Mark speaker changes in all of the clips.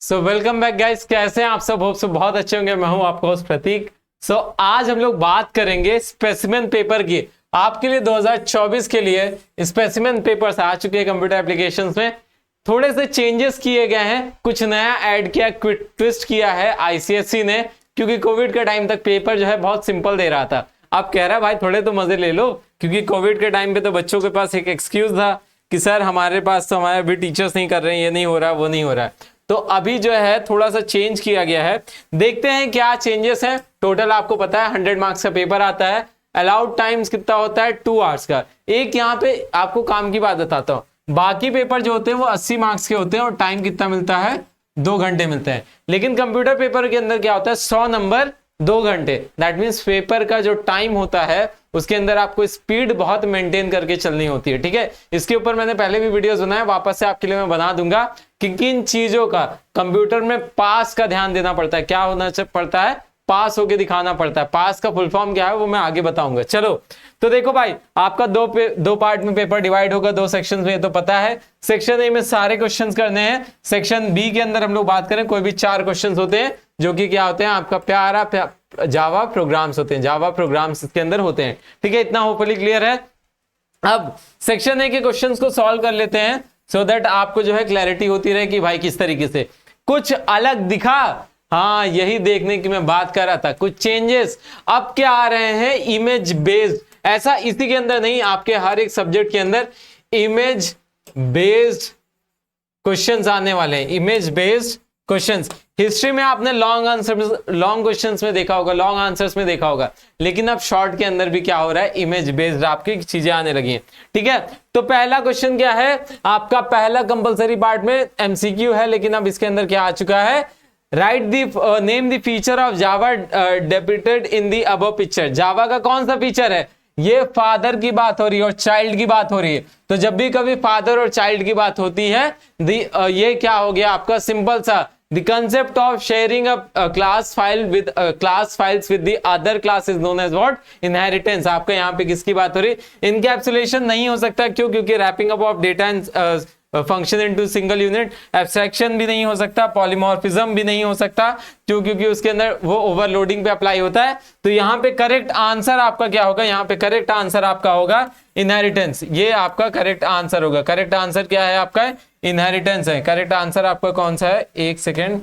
Speaker 1: So welcome back guys, कैसे हैं आप सब? होप सो बहुत अच्छे होंगे। मैं हूं आपका होस्ट प्रतीक। आज हम लोग बात करेंगे स्पेसिमेन पेपर की। आपके लिए 2024 के लिए स्पेसिमेन पेपर्स आ चुके हैं कंप्यूटर एप्लीकेशंस में। थोड़े से चेंजेस किए गए हैं, कुछ नया ऐड किया, क्विक ट्विस्ट किया है आईसीएसई ने, क्योंकि कोविड के टाइम तक पेपर जो है बहुत सिंपल दे रहा था। अब कह रहा है भाई थोड़े तो मजे ले लो, क्योंकि कोविड के टाइम पे तो बच्चों के पास एक एक्सक्यूज था कि सर हमारे पास तो हमारे भी टीचर्स नहीं कर रहे हैं, ये नहीं हो रहा, वो नहीं हो रहा है। तो अभी जो है थोड़ा सा चेंज किया गया है। देखते हैं क्या चेंजेस हैं। टोटल आपको पता है 100 मार्क्स का पेपर आता है। अलाउड टाइम्स कितना होता है? 2 आवर्स का। एक यहाँ पे आपको काम की बात बताता हूँ, बाकी पेपर जो होते हैं वो 80 मार्क्स के होते हैं और टाइम कितना मिलता है? 2 घंटे मिलते हैं। लेकिन कंप्यूटर पेपर के अंदर क्या होता है? 100 नंबर 2 घंटे। दैट मीन्स पेपर का जो टाइम होता है उसके अंदर आपको स्पीड बहुत मेंटेन करके चलनी होती है। ठीक है, इसके ऊपर मैंने पहले भी वीडियोस बनाए, वापस से आपके लिए मैं बना दूंगा कि किन चीजों का कंप्यूटर में पास का ध्यान देना पड़ता है, क्या होना पड़ता है, पास होके दिखाना पड़ता है। पास का फुल फॉर्म क्या है वो मैं आगे बताऊंगा। चलो तो देखो भाई, आपका दो पार्ट में पेपर डिवाइड होगा, 2 सेक्शंस में, ये तो पता है। सेक्शन ए में सारे क्वेश्चंस करने हैं। सेक्शन बी के अंदर हम लोग बात करें, कोई भी 4 क्वेश्चंस होते हैं जो कि क्या होते हैं? आपका प्यारा जावा प्रोग्राम्स होते हैं, जावा प्रोग्राम्स इसके अंदर होते हैं। ठीक है, इतना होपफुली क्लियर है। अब सेक्शन ए के क्वेश्चंस को सॉल्व कर लेते हैं सो दैट आपको जो है क्लैरिटी होती रहे कि भाई किस तरीके से कुछ अलग दिखा। हाँ, यही देखने की मैं बात कर रहा था। कुछ चेंजेस अब क्या आ रहे हैं? Image based. ऐसा इसी के अंदर नहीं, आपके हर एक सब्जेक्ट के अंदर इमेज बेस्ड क्वेश्चंस आने वाले हैं। Image based questions. हिस्ट्री में आपने लॉन्ग क्वेश्चंस में देखा होगा, लॉन्ग आंसर्स में देखा होगा, लेकिन अब शॉर्ट के अंदर भी क्या हो रहा है? इमेज बेस्ड आपकी चीजें आने लगी हैं। ठीक है, तो पहला क्वेश्चन क्या है आपका? पहला कंपलसरी पार्ट में एमसीक्यू है, लेकिन अब इसके अंदर क्या आ चुका है? Write the name the feature of Java depicted in the above picture. Java का कौन सा फीचर है? ये फादर की बात हो रही है और चाइल्ड की बात हो रही है। तो जब भी कभी फादर और चाइल्ड की बात होती है, ये क्या हो गया आपका? सिंपल सा The concept of sharing a class file with class files with the other class is known as what? Inheritance। आपका यहाँ पे किसकी बात हो रही? इनकैप्सुलेशन नहीं हो सकता। क्यों? क्योंकि wrapping up of data and function into single unit. Abstraction भी नहीं हो सकता, पॉलीमॉर्फिज्म भी नहीं हो सकता। क्यों? क्योंकि उसके अंदर वो ओवरलोडिंग पे अप्लाई होता है। तो यहाँ पे करेक्ट आंसर आपका क्या होगा? यहाँ पे करेक्ट आंसर आपका होगा इनहेरिटेंस। ये आपका करेक्ट आंसर होगा। करेक्ट आंसर क्या है आपका? इनहेरिटेंस है। करेक्ट आंसर आपका कौन सा है? एक सेकेंड,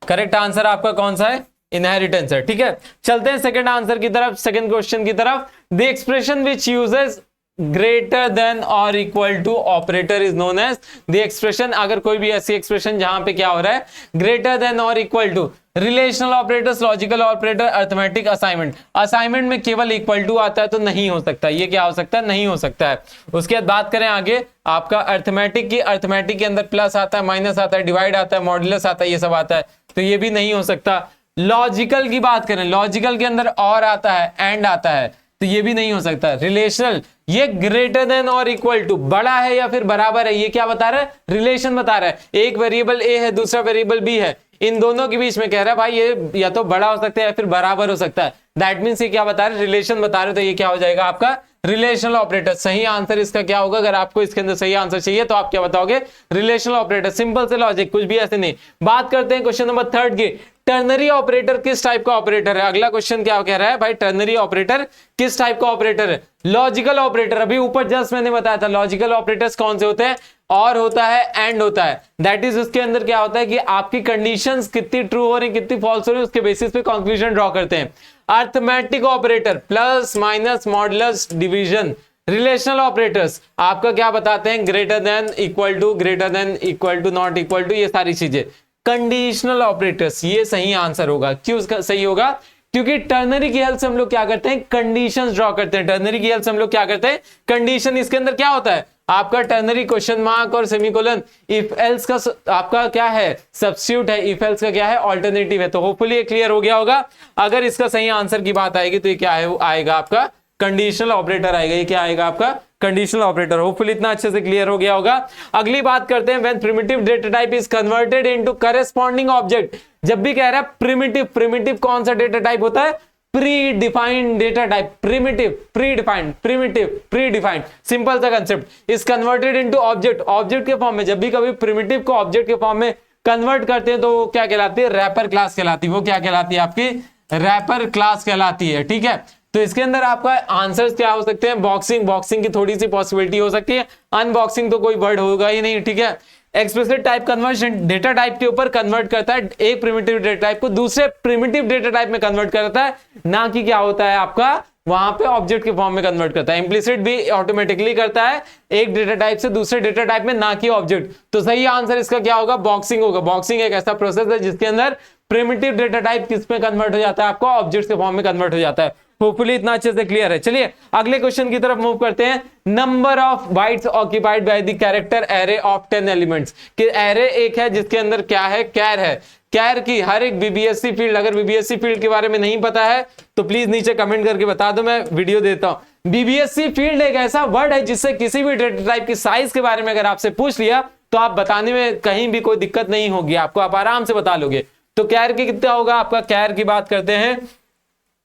Speaker 1: करेक्ट आंसर आपका कौन सा है? इनहेरिटेंस है। ठीक है, चलते हैं सेकंड आंसर की तरफ, सेकंड क्वेश्चन की तरफ। The expression which uses greater than और equal to operator is known as the expression. अगर कोई भी ऐसी एक्सप्रेशन जहां पे क्या हो रहा है? ग्रेटर देन और equal to. Relational operators, logical operator, arithmetic, assignment. Assignment में केवल इक्वल टू आता है तो नहीं हो सकता। ये क्या हो सकता है? नहीं हो सकता है। उसके बाद बात करें आगे आपका अर्थमेटिक की। अर्थमेटिक के अंदर प्लस आता है, माइनस आता है, डिवाइड आता है, मॉड्यूलस आता है, ये सब आता है, तो ये भी नहीं हो सकता। लॉजिकल की बात करें, लॉजिकल के अंदर और आता है, एंड आता है, तो ये भी नहीं हो सकता। रिलेशनल, ये ग्रेटर देन और इक्वल टू, बड़ा है या फिर बराबर है, ये क्या बता रहा है? रिलेशन बता रहा है। एक वेरिएबल ए है, दूसरा वेरिएबल बी है, इन दोनों के बीच में कह रहा है भाई ये या तो बड़ा हो सकता है या फिर बराबर हो सकता है। दैट मीन्स ये क्या बता रहे? रिलेशन बता रहे। तो ये क्या हो जाएगा आपका? Relational operator. सही आंसर इसका क्या होगा? अगर आपको इसके अंदर सही आंसर चाहिए तो आप क्या बताओगे? Relational operator. सिंपल से लॉजिक, कुछ भी ऐसे नहीं। बात करते हैं क्वेश्चन नंबर 3 की। टर्नरी ऑपरेटर किस टाइप का ऑपरेटर है? अगला क्वेश्चन क्या कह रहा है भाई? टर्नरी ऑपरेटर किस टाइप का ऑपरेटर है? Logical operator. अभी ऊपर जस्ट मैंने बताया था लॉजिकल ऑपरेटर्स कौन से होते हैं? और होता है, एंड होता है। दैट इज उसके अंदर क्या होता है कि आपकी कंडीशंस कितनी ट्रू हो रही, कितनी फॉल्स हो रही, उसके बेसिस पे कंक्लूजन ड्रॉ करते हैं। Arithmetic operator, plus, minus, modulus, division. Relational operators आपका क्या बताते हैं? Greater than, equal to, greater than, equal to, not equal to, ये सारी चीजें। कंडीशनल ऑपरेटर्स, ये सही आंसर होगा। क्यों सही होगा? क्योंकि टर्नरी की हेल्प से हम लोग क्या करते हैं? कंडीशंस ड्रॉ करते हैं। टर्नरी की हेल्प से हम लोग क्या करते हैं? कंडीशन। इसके अंदर क्या होता है आपका? टर्नरी क्वेश्चन मार्क और सेमीकोलन। इफ एल्स का आपका क्या है? सब्स्टिट्यूट है। इफ एल्स का क्या है? ऑल्टरनेटिव है। तो होपफुली ये क्लियर हो गया होगा। अगर इसका सही आंसर की बात आएगी तो ये क्या है? आएगा आपका कंडीशनल ऑपरेटर आएगा। ये क्या आएगा आपका? Conditional operator. होपफुली इतना अच्छे से क्लियर हो गया होगा। अगली बात करते हैं, when primitive data type is converted into corresponding object. जब भी कह रहा है प्रिमिटिव, प्रिमिटिव कौन सा डेटा टाइप होता है? Predefined data type, primitive, predefined, primitive, predefined, simple सा concept is converted into object. Object के फॉर्म में जब भी कभी प्रिमिटिव को ऑब्जेक्ट के फॉर्म में कन्वर्ट करते हैं तो वो क्या कहलाती है, रैपर क्लास कहलाती है। वो क्या कहलाती है, आपकी रैपर क्लास कहलाती है। ठीक है, तो इसके अंदर आपका आंसर्स क्या हो सकते हैं, बॉक्सिंग, बॉक्सिंग की थोड़ी सी पॉसिबिलिटी हो सकती है, अनबॉक्सिंग तो कोई वर्ड होगा ही नहीं। ठीक है, explicit type conversion data type के ऊपर कन्वर्ट करता है, एक प्रिमिटिव डेटा टाइप को दूसरे प्रिमिटिव डेटा टाइप में कन्वर्ट करता है, ना कि क्या होता है आपका वहां पे ऑब्जेक्ट के फॉर्म में कन्वर्ट करता है। इंप्लिसिट भी ऑटोमेटिकली करता है एक डेटा टाइप से दूसरे डेटा टाइप में, ना कि ऑब्जेक्ट। तो सही आंसर इसका क्या होगा, बॉक्सिंग होगा। बॉक्सिंग एक ऐसा प्रोसेस है जिसके अंदर प्रिमिटिव डेटा टाइप किस में कन्वर्ट हो जाता है, आपका ऑब्जेक्ट के फॉर्म में कन्वर्ट हो जाता है। होपफुली इतना अच्छे से क्लियर है। चलिए अगले क्वेश्चन की तरफ मूव करते हैं। Number of bytes occupied by the character array of 10 elements. कि एरे एक है जिसके अंदर क्या है, कैर है। कैर की हर एक बीबीएससी फील्ड, अगर बीबीएससी फील्ड के बारे में नहीं पता है तो प्लीज नीचे कमेंट करके बता दो, मैं वीडियो देता हूं। बीबीएससी फील्ड एक ऐसा वर्ड है जिससे किसी भी डेटा टाइप की साइज के बारे में अगर आपसे पूछ लिया तो आप बताने में कहीं भी कोई दिक्कत नहीं होगी आपको, आप आराम से बता लोगे। तो कैर की कितना होगा आपका, कैर की बात करते हैं,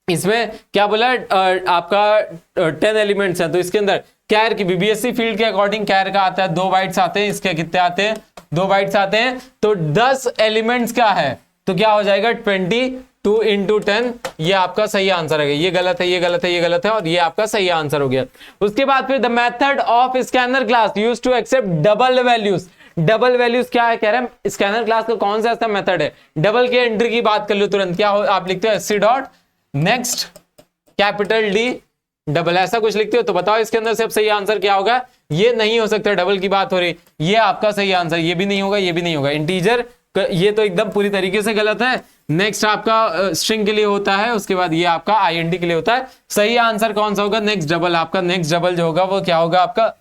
Speaker 1: इसमें क्या बोला आपका 10 एलिमेंट्स हैं, तो इसके अंदर कैर की बीबीएससी फील्ड के अकॉर्डिंग कैर का आता है 2 बाइट्स आते हैं, इसके कितने आते हैं, 2 बाइट्स आते हैं। तो 10 एलिमेंट्स क्या है, तो क्या हो जाएगा 22 इंटू 10, ये आपका सही आंसर है। ये गलत है, ये गलत है, ये गलत है, और ये आपका सही आंसर हो गया। उसके बाद फिर the method of scanner class used to accept double values. Double values क्या है, कह रहे हैं स्कैनर क्लास का कौन सा ऐसा मेथड है, डबल के एंट्री की बात कर लो तुरंत, क्या हो आप लिखते हो SC dot next capital D double, ऐसा कुछ लिखते हो। तो बताओ इसके अंदर से अब सही आंसर क्या होगा, ये नहीं हो सकता, डबल की बात हो रही, ये आपका सही आंसर, ये भी नहीं होगा, ये भी नहीं होगा। इंटीजर ये तो एकदम पूरी तरीके से गलत है। नेक्स्ट आपका स्ट्रिंग के लिए होता है, उसके बाद ये आपका आईएनडी के लिए होता है। सही आंसर कौन सा होगा, नेक्स्ट डबल। आपका नेक्स्ट डबल जो होगा वो क्या होगा, आपका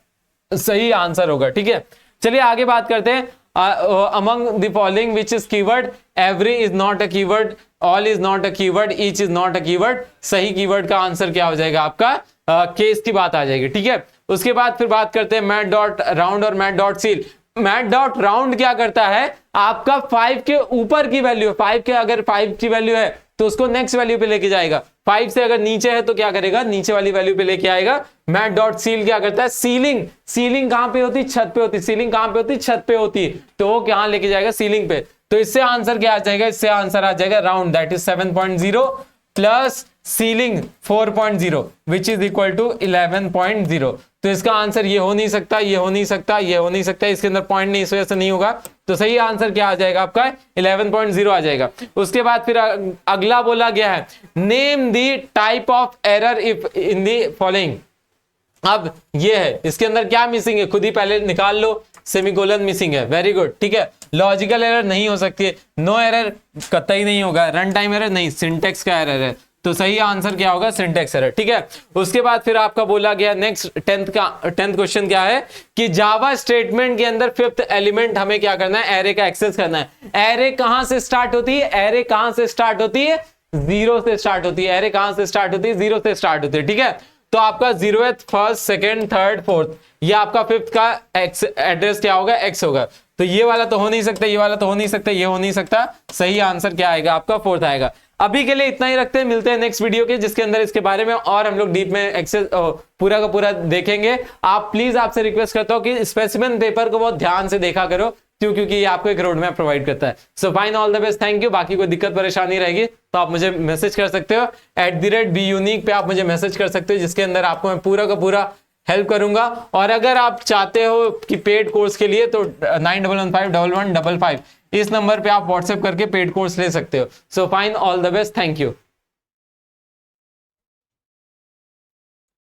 Speaker 1: सही आंसर होगा। ठीक है, चलिए आगे बात करते हैं। among the following which is keyword, every is not a keyword, all is not a keyword, each is not a keyword। सही कीवर्ड का आंसर क्या हो जाएगा आपका, केस की बात आ जाएगी। ठीक है, उसके बाद फिर बात करते हैं मैट डॉट राउंड और math dot seal. Math dot round क्या करता है, आपका 5 के ऊपर की वैल्यू, 5 के अगर 5 की वैल्यू है तो उसको नेक्स्ट वैल्यू पे लेके जाएगा। 5 से अगर नीचे है तो क्या करेगा, नीचे वाली वैल्यू पे लेके आएगा। मैट डॉट सील क्या करता है, सीलिंग, सीलिंग कहां पे होती है, छत पे होती है। सीलिंग कहां पे होती है, छत पे होती है, तो वो क्या लेके जाएगा, सीलिंग पे। तो इससे आंसर क्या आ जाएगा, इससे आंसर आ जाएगा round, that is 7.0 plus ceiling 4.0 which is equal to 11.0। तो इसका आंसर ये हो नहीं सकता, ये हो नहीं सकता, ये हो नहीं सकता, इसके अंदर पॉइंट नहीं, इस वजह से नहीं होगा। तो सही आंसर क्या आ जाएगा आपका, 11.0 आ जाएगा। उसके बाद फिर अगला बोला गया है name the type of error if in the following. अब ये है, इसके अंदर क्या मिसिंग है, खुद ही पहले निकाल लो, सेमीकोलन मिसिंग है, वेरी गुड। ठीक है, लॉजिकल एरर नहीं हो सकती है, नो एरर कतई नहीं होगा, रन टाइम एरर नहीं, सिंटेक्स का एरर है। तो सही आंसर क्या होगा, सिंटेक्स एरर। ठीक है, उसके बाद फिर आपका बोला गया नेक्स्ट 10th क्वेश्चन क्या है कि जावा स्टेटमेंट के अंदर 5th एलिमेंट हमें क्या करना है, एरे का एक्सेस करना है। एरे कहां से स्टार्ट होती है, एरे कहां से स्टार्ट होती है, 0 से स्टार्ट होती है। एरे कहां से स्टार्ट होती है, 0 से स्टार्ट होती है। ठीक है, तो आपका 0th, 1st, 2nd, 3rd, 4th, ये आपका 5th का एड्रेस क्या होगा, x होगा। तो ये वाला तो हो नहीं सकता, ये वाला तो हो नहीं सकता, ये हो नहीं सकता। सही आंसर क्या आएगा आपका, 4th आएगा। अभी के लिए इतना ही रखते हैं, मिलते हैं नेक्स्ट वीडियो के जिसके अंदर इसके बारे में और हम लोग डीप में एक्सेस पूरा का पूरा देखेंगे। आप प्लीज आपसे रिक्वेस्ट करता हूं कि स्पेसिमेन पेपर को बहुत ध्यान से देखा करो, क्योंकि ये आपको एक रोड मैप प्रोवाइड करता है। So fine, all the best, thank you. बाकी कोई दिक्कत परेशानी रहेगी तो आप मुझे मैसेज कर सकते हो, @BUnique पे आप मुझे मैसेज कर सकते हो, जिसके अंदर आपको मैं पूरा का पूरा हेल्प करूंगा। और अगर आप चाहते हो कि पेड कोर्स के लिए तो 9115111155 इस नंबर पे आप व्हाट्सएप करके पेड कोर्स ले सकते हो। So fine, all the best, thank you.